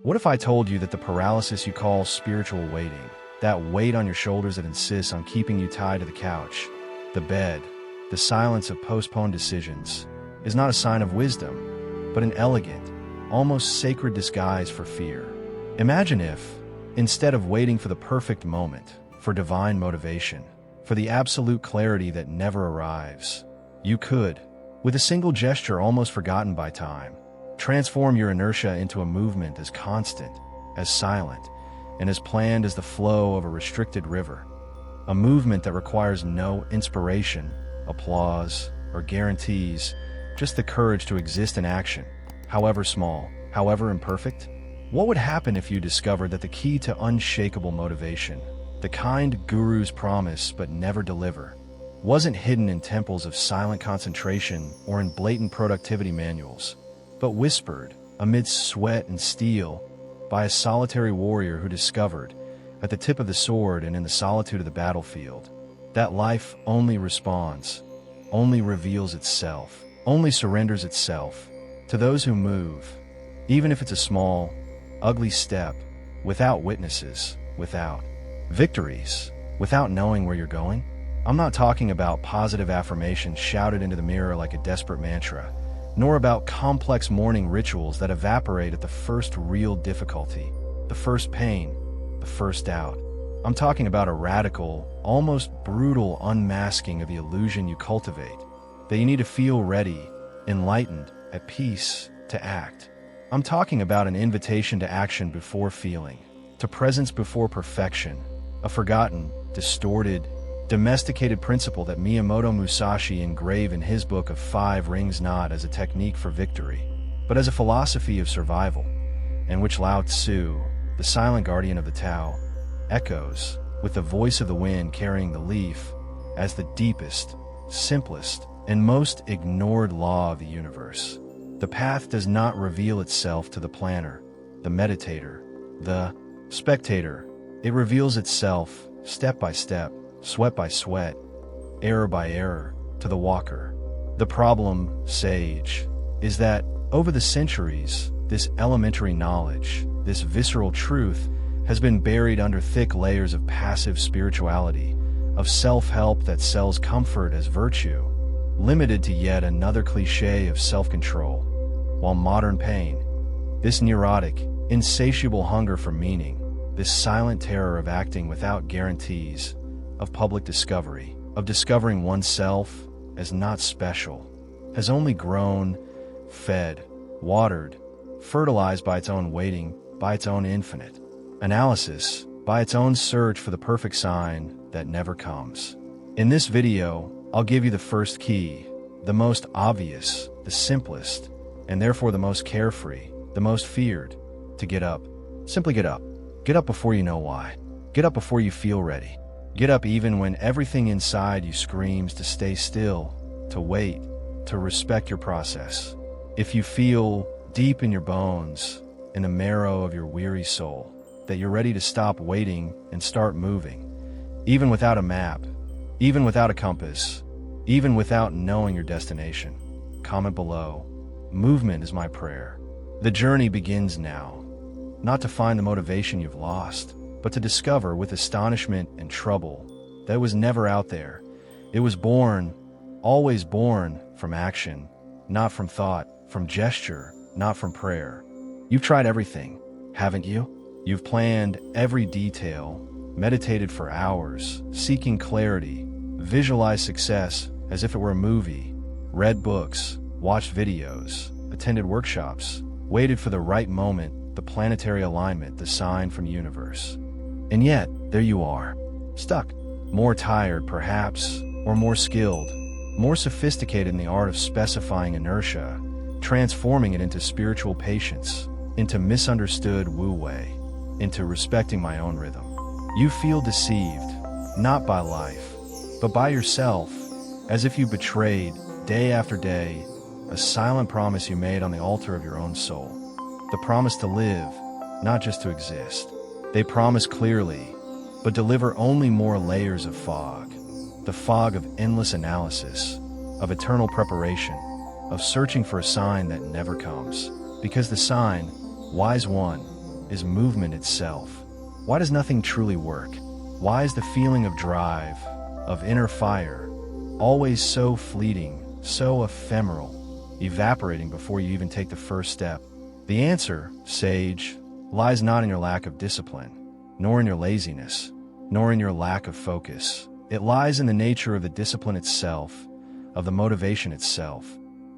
What if I told you that the paralysis you call spiritual waiting, that weight on your shoulders that insists on keeping you tied to the couch, the bed, the silence of postponed decisions, is not a sign of wisdom, but an elegant, almost sacred disguise for fear? Imagine if, instead of waiting for the perfect moment, for divine motivation, for the absolute clarity that never arrives, you could, with a single gesture almost forgotten by time, transform your inertia into a movement as constant, as silent, and as planned as the flow of a restricted river. A movement that requires no inspiration, applause, or guarantees, just the courage to exist in action, however small, however imperfect. What would happen if you discovered that the key to unshakable motivation, the kind gurus promise but never deliver, wasn't hidden in temples of silent concentration or in blatant productivity manuals, but whispered, amidst sweat and steel, by a solitary warrior who discovered, at the tip of the sword and in the solitude of the battlefield, that life only responds, only reveals itself, only surrenders itself to those who move, even if it's a small, ugly step, without witnesses, without victories, without knowing where you're going? I'm not talking about positive affirmations shouted into the mirror like a desperate mantra, nor about complex morning rituals that evaporate at the first real difficulty, the first pain, the first doubt. I'm talking about a radical, almost brutal unmasking of the illusion you cultivate, that you need to feel ready, enlightened, at peace, to act. I'm talking about an invitation to action before feeling, to presence before perfection, a forgotten, distorted, domesticated principle that Miyamoto Musashi engraved in his book of 5 Rings not as a technique for victory, but as a philosophy of survival, and which Lao Tzu, the silent guardian of the Tao, echoes, with the voice of the wind carrying the leaf, as the deepest, simplest, and most ignored law of the universe. The path does not reveal itself to the planner, the meditator, the spectator. It reveals itself, step by step, sweat by sweat, error by error, to the walker. The problem, sage, is that, over the centuries, this elementary knowledge, this visceral truth, has been buried under thick layers of passive spirituality, of self-help that sells comfort as virtue, limited to yet another cliché of self-control. While modern pain, this neurotic, insatiable hunger for meaning, this silent terror of acting without guarantees, of public discovery, of discovering oneself as not special, has only grown, fed, watered, fertilized by its own waiting, by its own infinite analysis, by its own search for the perfect sign that never comes. In this video, I'll give you the first key, the most obvious, the simplest, and therefore the most carefree, the most feared, to get up. Simply get up. Get up before you know why. Get up before you feel ready. Get up even when everything inside you screams to stay still, to wait, to respect your process. If you feel deep in your bones, in the marrow of your weary soul, that you're ready to stop waiting and start moving, even without a map, even without a compass, even without knowing your destination, comment below. Movement is my prayer. The journey begins now, not to find the motivation you've lost, but to discover with astonishment and trouble that it was never out there. It was born, always born, from action, not from thought, from gesture, not from prayer. You've tried everything, haven't you? You've planned every detail, meditated for hours, seeking clarity, visualized success as if it were a movie, read books, watched videos, attended workshops, waited for the right moment, the planetary alignment, the sign from the universe. And yet, there you are, stuck, more tired perhaps, or more skilled, more sophisticated in the art of specifying inertia, transforming it into spiritual patience, into misunderstood wu-wei, into respecting my own rhythm. You feel deceived, not by life, but by yourself, as if you betrayed, day after day, a silent promise you made on the altar of your own soul. The promise to live, not just to exist. They promise clearly, but deliver only more layers of fog. The fog of endless analysis, of eternal preparation, of searching for a sign that never comes. Because the sign, wise one, is movement itself. Why does nothing truly work? Why is the feeling of drive, of inner fire, always so fleeting, so ephemeral, evaporating before you even take the first step? The answer, sage, lies not in your lack of discipline, nor in your laziness, nor in your lack of focus. It lies in the nature of the discipline itself, of the motivation itself,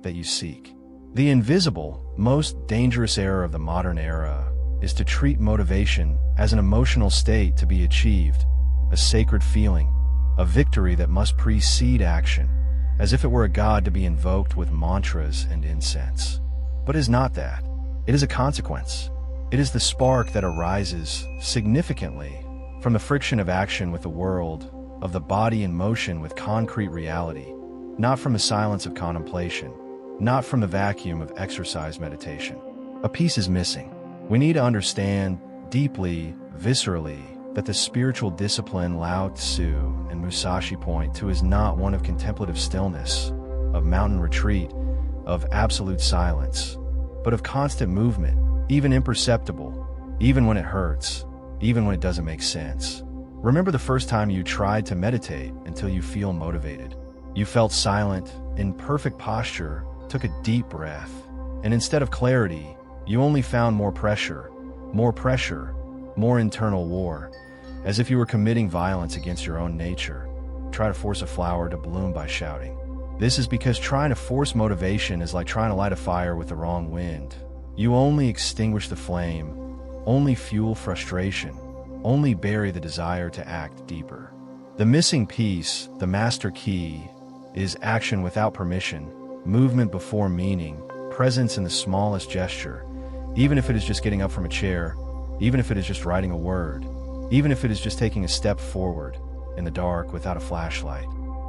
that you seek. The invisible, most dangerous error of the modern era is to treat motivation as an emotional state to be achieved, a sacred feeling, a victory that must precede action, as if it were a god to be invoked with mantras and incense. But it is not that. It is a consequence. It is the spark that arises significantly from the friction of action with the world, of the body in motion with concrete reality, not from the silence of contemplation, not from the vacuum of exercise meditation. A piece is missing. We need to understand deeply, viscerally, that the spiritual discipline Lao Tzu and Musashi point to is not one of contemplative stillness, of mountain retreat, of absolute silence, but of constant movement, even imperceptible, even when it hurts, even when it doesn't make sense. Remember the first time you tried to meditate until you feel motivated. You felt silent, in perfect posture, took a deep breath, and instead of clarity, you only found more pressure, more internal war, as if you were committing violence against your own nature. Try to force a flower to bloom by shouting. This is because trying to force motivation is like trying to light a fire with the wrong wind. You only extinguish the flame, only fuel frustration, only bury the desire to act deeper. The missing piece, the master key, is action without permission, movement before meaning, presence in the smallest gesture, even if it is just getting up from a chair, even if it is just writing a word, even if it is just taking a step forward in the dark without a flashlight.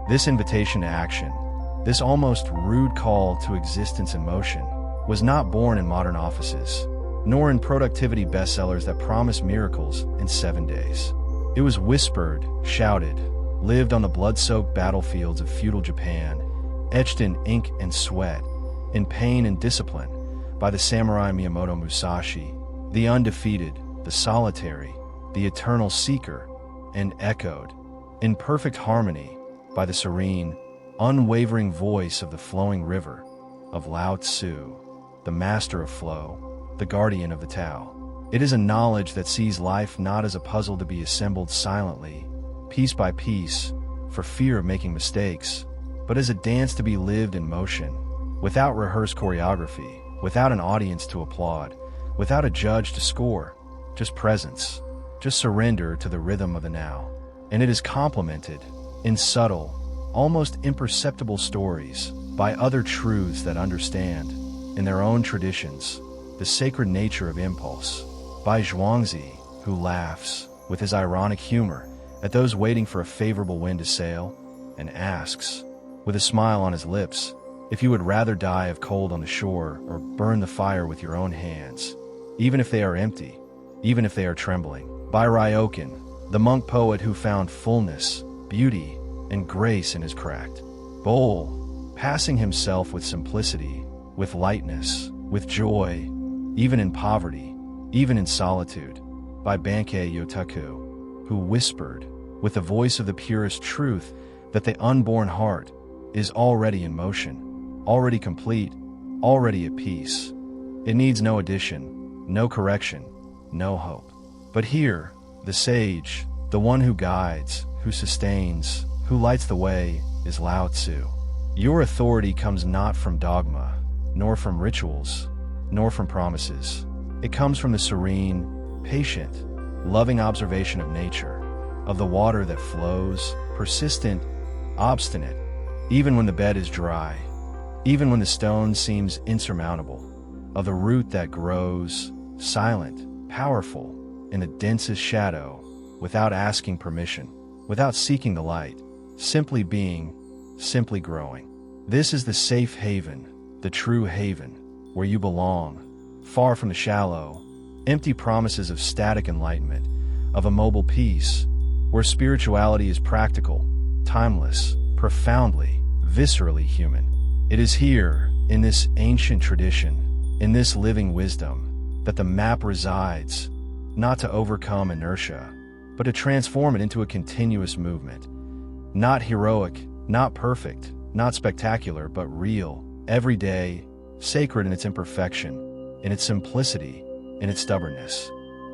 This invitation to action, this almost rude call to existence in motion, was not born in modern offices, nor in productivity bestsellers that promise miracles in 7 days. It was whispered, shouted, lived on the blood-soaked battlefields of feudal Japan, etched in ink and sweat, in pain and discipline, by the samurai Miyamoto Musashi, the undefeated, the solitary, the eternal seeker, and echoed, in perfect harmony, by the serene, unwavering voice of the flowing river, of Lao Tzu, the master of flow, the guardian of the Tao. It is a knowledge that sees life not as a puzzle to be assembled silently, piece by piece, for fear of making mistakes, but as a dance to be lived in motion, without rehearsed choreography, without an audience to applaud, without a judge to score, just presence, just surrender to the rhythm of the now. And it is complemented, in subtle, almost imperceptible stories, by other truths that understand, in their own traditions, the sacred nature of impulse, by Zhuangzi, who laughs, with his ironic humor, at those waiting for a favorable wind to sail, and asks, with a smile on his lips, if you would rather die of cold on the shore or burn the fire with your own hands, even if they are empty, even if they are trembling. By Ryokan, the monk poet who found fullness, beauty, and grace in his cracked bowl, passing himself with simplicity, with lightness, with joy, even in poverty, even in solitude. By Bankei Yotaku, who whispered, with the voice of the purest truth, that the unborn heart is already in motion, already complete, already at peace. It needs no addition, no correction, no hope. But here, the sage, the one who guides, who sustains, who lights the way, is Lao Tzu. Your authority comes not from dogma, nor from rituals, nor from promises. It comes from the serene, patient, loving observation of nature, of the water that flows, persistent, obstinate, even when the bed is dry, even when the stone seems insurmountable, of the root that grows, silent, powerful, in the densest shadow, without asking permission, without seeking the light, simply being, simply growing. This is the safe haven, the true haven, where you belong, far from the shallow, empty promises of static enlightenment, of immobile peace, where spirituality is practical, timeless, profoundly, viscerally human. It is here, in this ancient tradition, in this living wisdom, that the map resides, not to overcome inertia, but to transform it into a continuous movement. Not heroic, not perfect, not spectacular, but real, everyday, sacred in its imperfection, in its simplicity, in its stubbornness.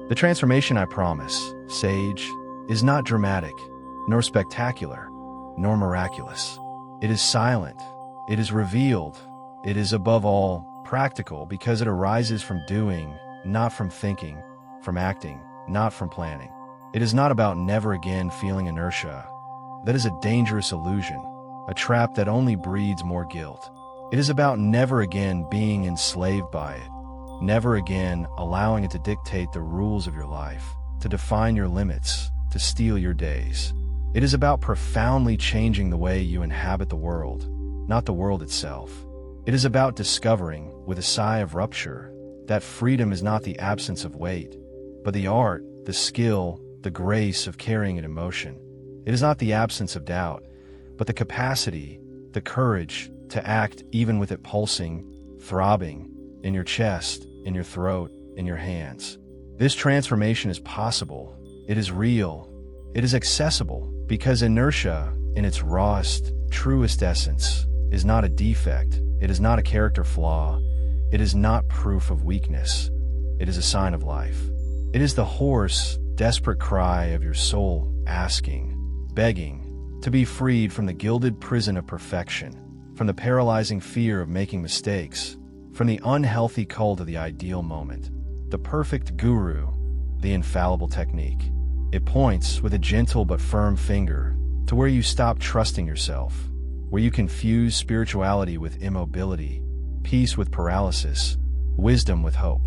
The transformation I promise, sage, is not dramatic, nor spectacular, nor miraculous. It is silent, it is revealed, it is above all practical because it arises from doing, not from thinking, from acting, not from planning. It is not about never again feeling inertia. That is a dangerous illusion, a trap that only breeds more guilt. It is about never again being enslaved by it, never again allowing it to dictate the rules of your life, to define your limits, to steal your days. It is about profoundly changing the way you inhabit the world, not the world itself. It is about discovering, with a sigh of rupture, that freedom is not the absence of weight, but the art, the skill, the grace of carrying an emotion. It is not the absence of doubt, but the capacity, the courage to act even with it pulsing, throbbing, in your chest, in your throat, in your hands. This transformation is possible. It is real. It is accessible because inertia, in its rawest, truest essence, is not a defect. It is not a character flaw. It is not proof of weakness. It is a sign of life. It is the hoarse, desperate cry of your soul asking, begging, to be freed from the gilded prison of perfection, from the paralyzing fear of making mistakes, from the unhealthy cult of the ideal moment. The perfect guru, the infallible technique. It points with a gentle but firm finger to where you stop trusting yourself, where you confuse spirituality with immobility, peace with paralysis, wisdom with hope.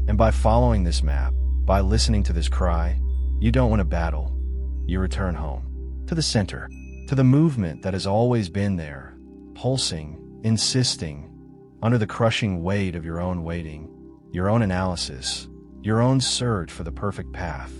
And by following this map, by listening to this cry, you don't win a battle. You return home, to the center, to the movement that has always been there, pulsing, insisting, under the crushing weight of your own waiting, your own analysis, your own search for the perfect path.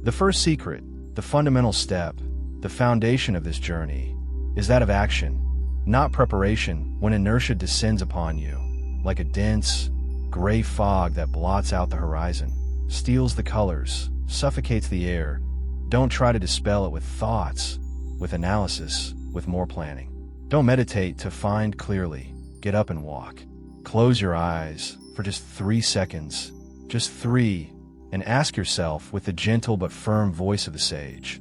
The first secret, the fundamental step, the foundation of this journey, is that of action, not preparation. When inertia descends upon you, like a dense, gray fog that blots out the horizon, steals the colors, suffocates the air, don't try to dispel it with thoughts, with analysis, with more planning. Don't meditate to find clearly. Get up and walk. Close your eyes for just 3 seconds, just 3, and ask yourself with the gentle but firm voice of the sage,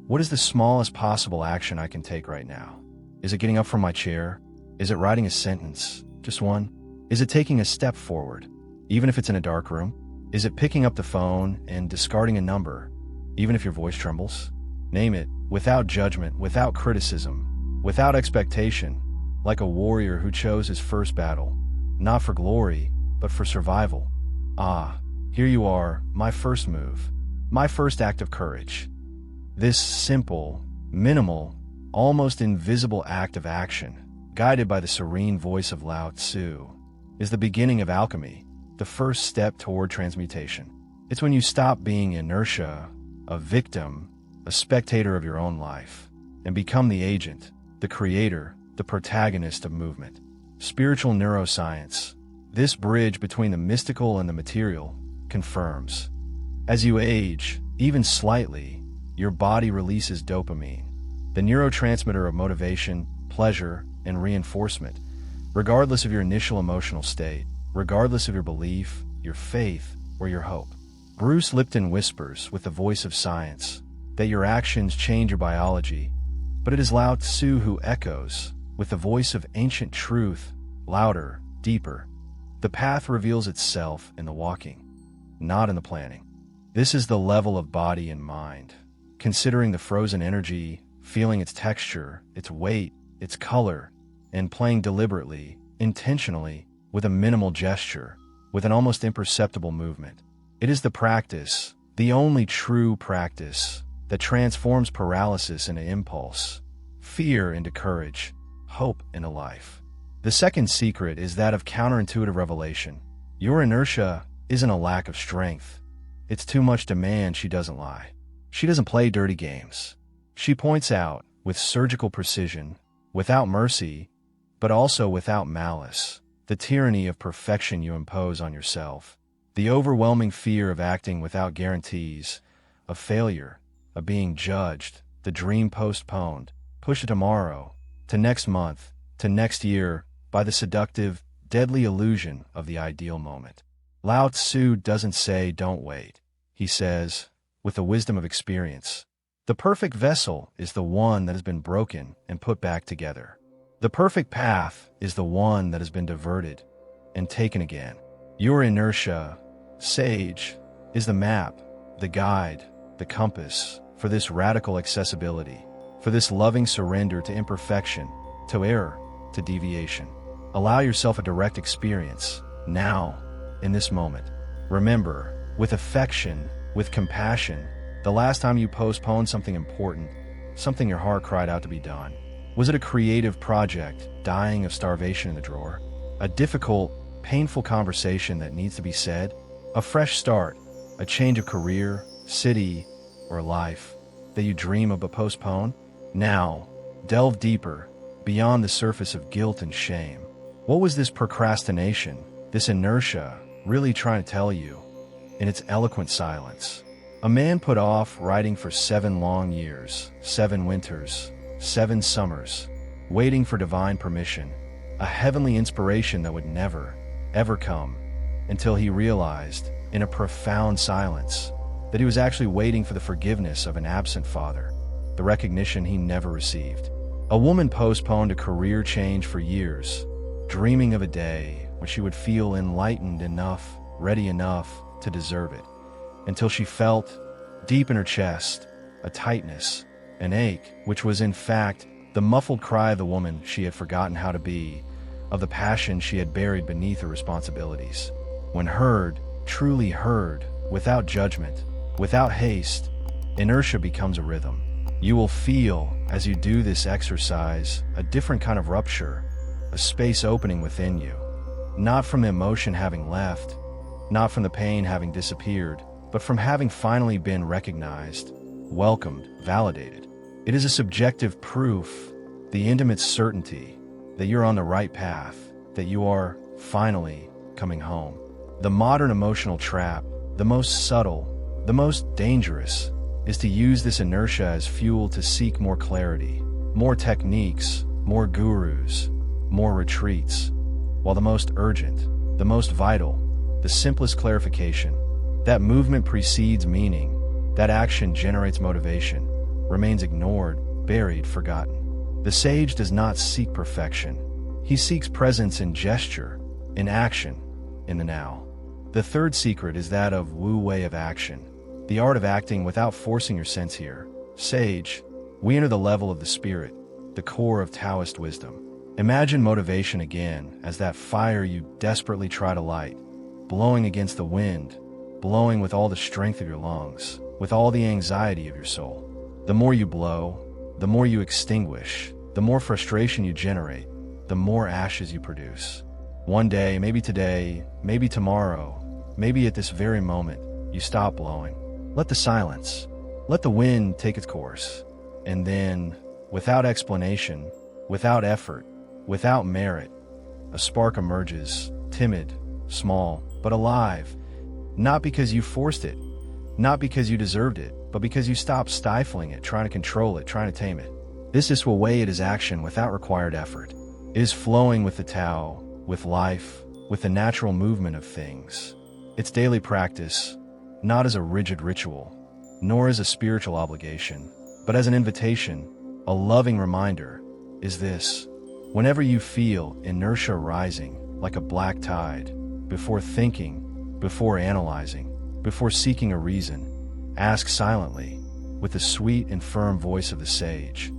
what is the smallest possible action I can take right now? Is it getting up from my chair? Is it writing a sentence? Just one? Is it taking a step forward, even if it's in a dark room? Is it picking up the phone and discarding a number, even if your voice trembles? Name it, without judgment, without criticism, without expectation, like a warrior who chose his first battle, not for glory, but for survival. Ah, here you are, my first move, my first act of courage. This simple, minimal, almost invisible act of action, guided by the serene voice of Lao Tzu, is the beginning of alchemy, the first step toward transmutation. It's when you stop being inertia, a victim, a spectator of your own life, and become the agent, the creator, the protagonist of movement. Spiritual neuroscience, this bridge between the mystical and the material, confirms. As you age, even slightly, your body releases dopamine, the neurotransmitter of motivation, pleasure, and reinforcement, regardless of your initial emotional state, regardless of your belief, your faith, or your hope. Bruce Lipton whispers with the voice of science that your actions change your biology, but it is Lao Tzu who echoes, with the voice of ancient truth, louder, deeper. The path reveals itself in the walking, not in the planning. This is the level of body and mind, considering the frozen energy, feeling its texture, its weight, its color, and playing deliberately, intentionally, with a minimal gesture, with an almost imperceptible movement. It is the practice, the only true practice, that transforms paralysis into impulse, fear into courage, hope into life. The second secret is that of counterintuitive revelation. Your inertia isn't a lack of strength. It's too much demand. She doesn't lie. She doesn't play dirty games. She points out, with surgical precision, without mercy, but also without malice, the tyranny of perfection you impose on yourself, The overwhelming fear of acting without guarantees, of failure, of being judged, the dream postponed, push to tomorrow, to next month, to next year, by the seductive, deadly illusion of the ideal moment. Lao Tzu doesn't say don't wait. He says, with the wisdom of experience, the perfect vessel is the one that has been broken and put back together. The perfect path is the one that has been diverted and taken again. Your inertia, sage, is the map, the guide, the compass for this radical accessibility, for this loving surrender to imperfection, to error, to deviation. Allow yourself a direct experience, now, in this moment. Remember, with affection, with compassion, the last time you postponed something important, something your heart cried out to be done. Was it a creative project, dying of starvation in the drawer? A difficult, painful conversation that needs to be said? A fresh start, a change of career, city, or life that you dream of but postpone? Now, delve deeper, beyond the surface of guilt and shame. What was this procrastination, this inertia, really trying to tell you in its eloquent silence? A man put off writing for 7 long years, 7 winters, 7 summers, waiting for divine permission, a heavenly inspiration that would never, ever come, until he realized, in a profound silence, that he was actually waiting for the forgiveness of an absent father, the recognition he never received. A woman postponed a career change for years, dreaming of a day when she would feel enlightened enough, ready enough to deserve it, until she felt, deep in her chest, a tightness, an ache, which was in fact the muffled cry of the woman she had forgotten how to be, of the passion she had buried beneath her responsibilities. When heard, truly heard, without judgment, without haste, inertia becomes a rhythm. You will feel, as you do this exercise, a different kind of rupture, a space opening within you, not from the emotion having left, not from the pain having disappeared, but from having finally been recognized, welcomed, validated. It is a subjective proof, the intimate certainty that you're on the right path, that you are, finally, coming home. The modern emotional trap, the most subtle, the most dangerous, is to use this inertia as fuel to seek more clarity, more techniques, more gurus, more retreats, while the most urgent, the most vital, the simplest clarification, that movement precedes meaning, that action generates motivation, remains ignored, buried, forgotten. The sage does not seek perfection. He seeks presence in gesture, in action, in the now. The third secret is that of Wu way of action, the art of acting without forcing your sense here. Sage, we enter the level of the spirit, the core of Taoist wisdom. Imagine motivation again as that fire you desperately try to light, blowing against the wind, blowing with all the strength of your lungs, with all the anxiety of your soul. The more you blow, the more you extinguish, the more frustration you generate, the more ashes you produce. One day, maybe today, maybe tomorrow, maybe at this very moment, you stop blowing. Let the silence, let the wind take its course. And then, without explanation, without effort, without merit, a spark emerges, timid, small, but alive. Not because you forced it, not because you deserved it, but because you stopped stifling it, trying to control it, trying to tame it. This is what way it is action without required effort. It is flowing with the Tao, with life, with the natural movement of things. It's daily practice, not as a rigid ritual, nor as a spiritual obligation, but as an invitation, a loving reminder, is this. Whenever you feel inertia rising like a black tide, before thinking, before analyzing, before seeking a reason, ask silently, with the sweet and firm voice of the sage,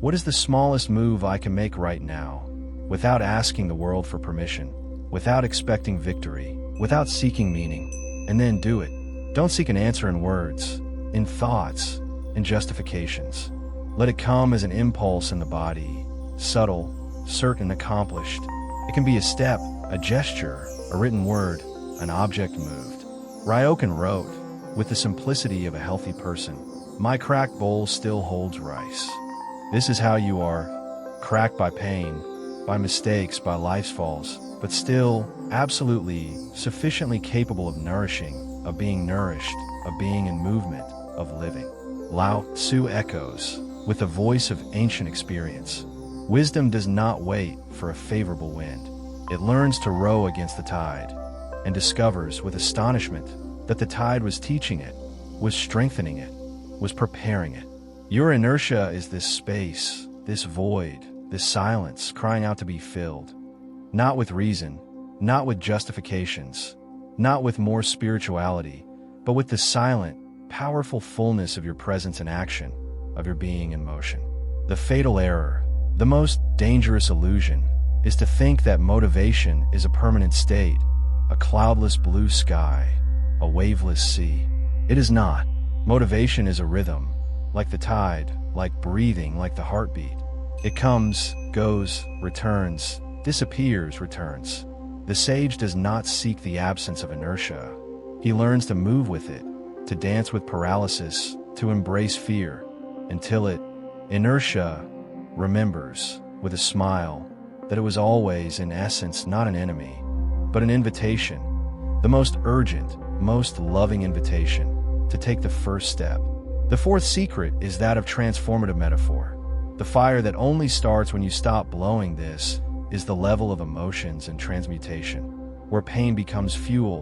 what is the smallest move I can make right now, without asking the world for permission, without expecting victory, without seeking meaning, and then do it. Don't seek an answer in words, in thoughts, in justifications. Let it come as an impulse in the body, subtle, certain, accomplished. It can be a step, a gesture, a written word, an object moved. Ryokan wrote, with the simplicity of a healthy person, my cracked bowl still holds rice. This is how you are, cracked by pain, by mistakes, by life's falls, but still, absolutely, sufficiently capable of nourishing, of being nourished, of being in movement, of living. Lao Tzu echoes, with the voice of ancient experience. Wisdom does not wait for a favorable wind. It learns to row against the tide, and discovers with astonishment that the tide was teaching it, was strengthening it, was preparing it. Your inertia is this space, this void, this silence crying out to be filled. Not with reason, not with justifications, not with more spirituality, but with the silent, powerful fullness of your presence and action, of your being in motion. The fatal error, the most dangerous illusion, is to think that motivation is a permanent state, a cloudless blue sky, a waveless sea. It is not. Motivation is a rhythm, like the tide, like breathing, like the heartbeat. It comes, goes, returns, disappears, returns. The sage does not seek the absence of inertia. He learns to move with it, to dance with paralysis, to embrace fear, until it, inertia, remembers, with a smile, that it was always, in essence, not an enemy, but an invitation, the most urgent, most loving invitation, to take the first step. The fourth secret is that of transformative metaphor. The fire that only starts when you stop blowing this is the level of emotions and transmutation, where pain becomes fuel,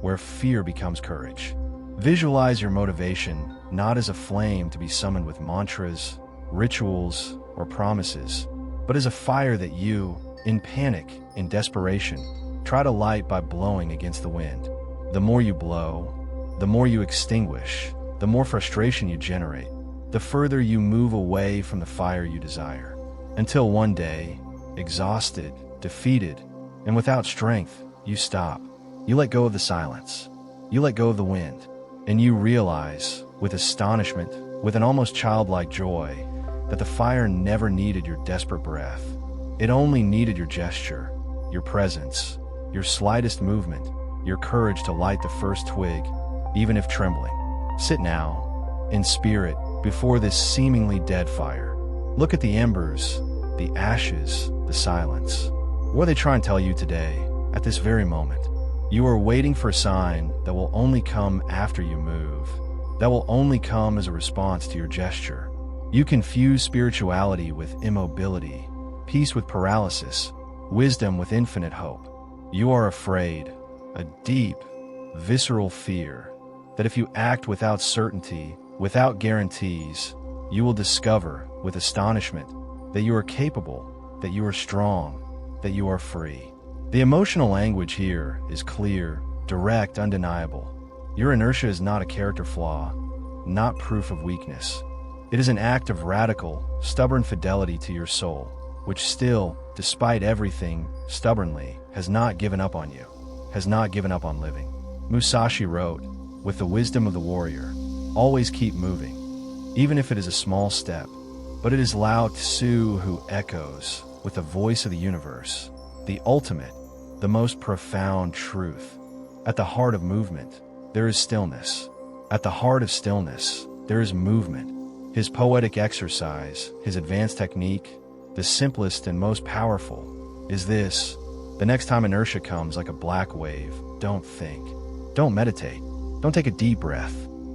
where fear becomes courage. Visualize your motivation not as a flame to be summoned with mantras, rituals, or promises, but as a fire that you, in panic, in desperation, try to light by blowing against the wind. The more you blow, the more you extinguish, the more frustration you generate, the further you move away from the fire you desire. Until one day, exhausted, defeated, and without strength, you stop. You let go of the silence. You let go of the wind. And you realize, with astonishment, with an almost childlike joy, that the fire never needed your desperate breath. It only needed your gesture, your presence, your slightest movement, your courage to light the first twig, even if trembling. Sit now, in spirit, before this seemingly dead fire. Look at the embers, the ashes, the silence. What are they trying to tell you today, at this very moment? You are waiting for a sign that will only come after you move, that will only come as a response to your gesture. You confuse spirituality with immobility, peace with paralysis, wisdom with infinite hope. You are afraid, a deep, visceral fear, that if you act without certainty, without guarantees, you will discover, with astonishment, that you are capable, that you are strong, that you are free. The emotional language here is clear, direct, undeniable. Your inertia is not a character flaw, not proof of weakness. It is an act of radical, stubborn fidelity to your soul, which still, despite everything, stubbornly, has not given up on you, has not given up on living. Musashi wrote, with the wisdom of the warrior, always keep moving, even if it is a small step. But it is Lao Tzu who echoes, with the voice of the universe, the ultimate, the most profound truth. At the heart of movement, there is stillness. At the heart of stillness, there is movement. His poetic exercise, his advanced technique, the simplest and most powerful, is this: the next time inertia comes like a black wave, don't think. Don't meditate. Don't take a deep breath.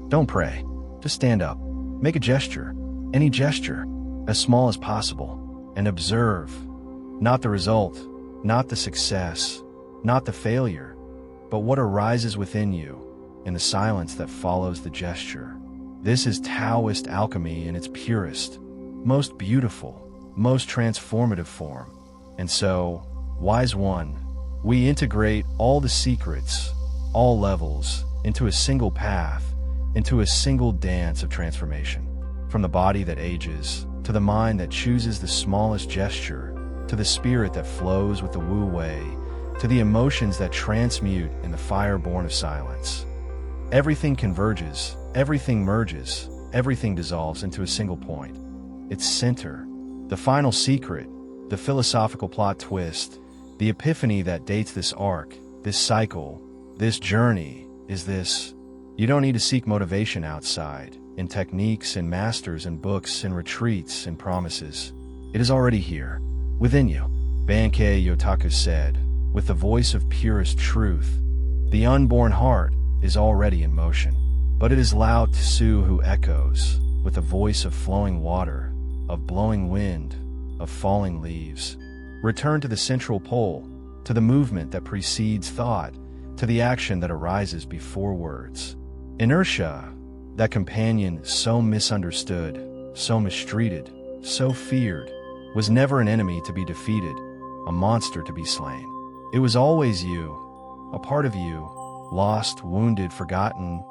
Don't pray. Just stand up. Make a gesture, any gesture, as small as possible, and observe. Not the result, not the success, not the failure, but what arises within you in the silence that follows the gesture. This is Taoist alchemy in its purest, most beautiful, most transformative form. And so, wise one, we integrate all the secrets, all levels, into a single path, into a single dance of transformation. From the body that ages, to the mind that chooses the smallest gesture, to the spirit that flows with the Wu Wei, to the emotions that transmute in the fire born of silence. Everything converges, everything merges, everything dissolves into a single point. Its center, the final secret, the philosophical plot twist, the epiphany that dates this arc, this cycle, this journey, is this: you don't need to seek motivation outside, in techniques, in masters, in books, in retreats, in promises. It is already here, within you. Bankei Yotaku said, with the voice of purest truth. The unborn heart is already in motion, but it is Lao Tzu who echoes, with a voice of flowing water, of blowing wind, of falling leaves. Return to the central pole, to the movement that precedes thought, to the action that arises before words. Inertia, that companion so misunderstood, so mistreated, so feared, was never an enemy to be defeated, a monster to be slain. It was always you, a part of you, lost, wounded, forgotten,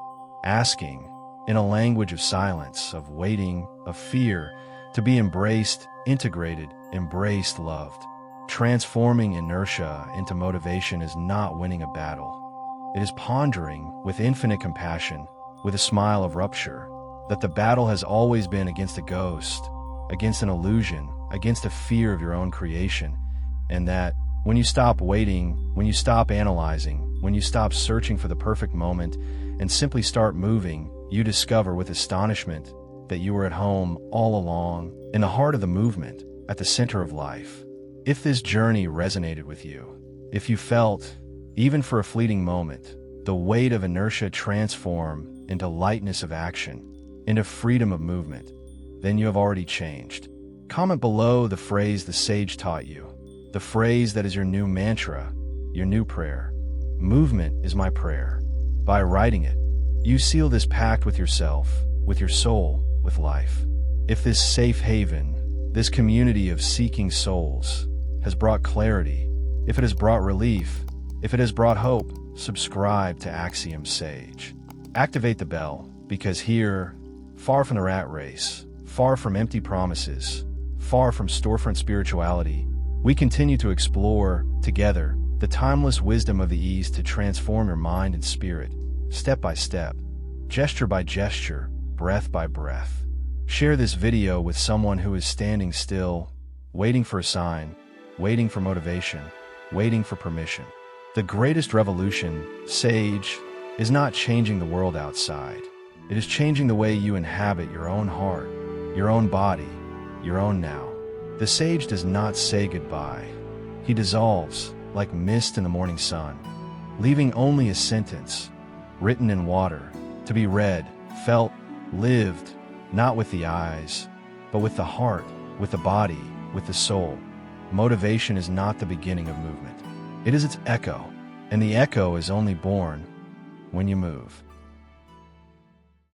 asking, in a language of silence, of waiting, of fear, to be embraced, integrated, embraced, loved. Transforming inertia into motivation is not winning a battle. It is pondering, with infinite compassion, with a smile of rupture, that the battle has always been against a ghost, against an illusion, against a fear of your own creation, and that when you stop waiting, when you stop analyzing, when you stop searching for the perfect moment and simply start moving, you discover with astonishment that you were at home all along, in the heart of the movement, at the center of life. If this journey resonated with you, if you felt, even for a fleeting moment, the weight of inertia transform into lightness of action, into freedom of movement, then you have already changed. Comment below the phrase the sage taught you, the phrase that is your new mantra, your new prayer. Movement is my prayer. By writing it, you seal this pact with yourself, with your soul, with life. If this safe haven, this community of seeking souls, has brought clarity, if it has brought relief, if it has brought hope, subscribe to Axiom Sage. Activate the bell, because here, far from the rat race, far from empty promises, far from storefront spirituality, we continue to explore, together, the timeless wisdom of the East to transform your mind and spirit, step by step, gesture by gesture, breath by breath. Share this video with someone who is standing still, waiting for a sign, waiting for motivation, waiting for permission. The greatest revolution, Sage, is not changing the world outside. It is changing the way you inhabit your own heart, your own body, your own now. The Sage does not say goodbye. He dissolves, like mist in the morning sun, leaving only a sentence, written in water, to be read, felt, lived, not with the eyes, but with the heart, with the body, with the soul. Motivation is not the beginning of movement. It is its echo, and the echo is only born when you move.